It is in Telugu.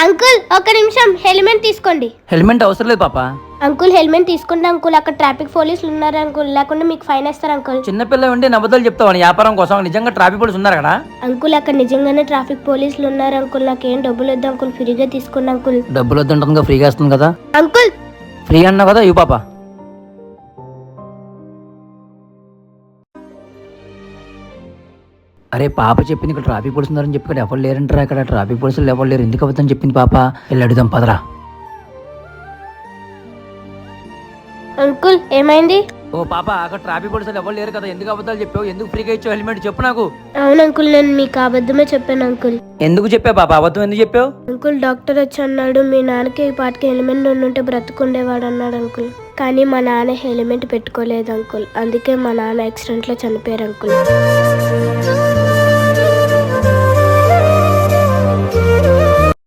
అంకుల్ ఒక నిమిషం హెల్మెట్ తీసుకోండి. హెల్మెట్ అవసరం లేదు పాప. అంకుల్ హెల్మెట్ తీసుకోండి అంకుల్, అక్కడ ట్రాఫిక్ పోలీసులు ఉన్నారు అంకుల్, లేకుండా మీకు ఫైన్ వేస్తారు అంకుల్. చిన్నపిల్ల ఉండి నవ్వుదలు చెప్తావు వ్యాపారం కోసం, నిజంగా ట్రాఫిక్ పోలీసు ఉన్నారు కదా అంకుల్, అక్కడ నిజంగానే ట్రాఫిక్ పోలీసులు ఉన్నారు అంకుల్, నాకేం డబ్బులు వద్దు అంకుల్, ఫ్రీగా తీసుకోండి అంకుల్. డబ్బులు వద్దంటుందిగా, ఫ్రీగా వస్తుంది కదా. అంకుల్ ఫ్రీ అన్నావు కదా, ఇవ్వు పాప. అరే పాప చెప్పింది ఇక్కడ ట్రాఫిక్ పోలీసు ఉన్నారని చెప్పి, ఇక్కడ ఎవరు లేరంటారా, ఇక్కడ ట్రాఫిక్ పోలీసులు ఎవరు లేరు, ఎందుకు అబద్ధం చెప్పింది పాప. వెళ్ళి అడుగుదాం పదరా. అంకుల్ ఏమైంది? ఓ పాప, అక్కడ ట్రాఫిక్ పోలీసులు ఎవరు లేరు కదా, ఎందుకు అబద్ధాలు చెప్పావు, ఎందుకు ఫ్రీగా ఇచ్చావు హెల్మెట్ చెప్పు నాకు. అవును అంకుల్, నేను మీకు అబద్ధమే చెప్పాను అంకుల్. ఎందుకు చెప్పావు పాప, అబద్ధం ఎందుకు చెప్పావు? అంకుల్ డాక్టర్ వచ్చి అన్నాడు మీ నాన్నకి ఈ పాటికి హెల్మెట్ ఉంటే బ్రతుకుండేవాడు అన్నాడు అంకుల్. కానీ మా నాన్న హెల్మెట్ పెట్టుకోలేదు అంకుల్, అందుకే మా నాన్న యాక్సిడెంట్లో చనిపోయారు అంకుల్.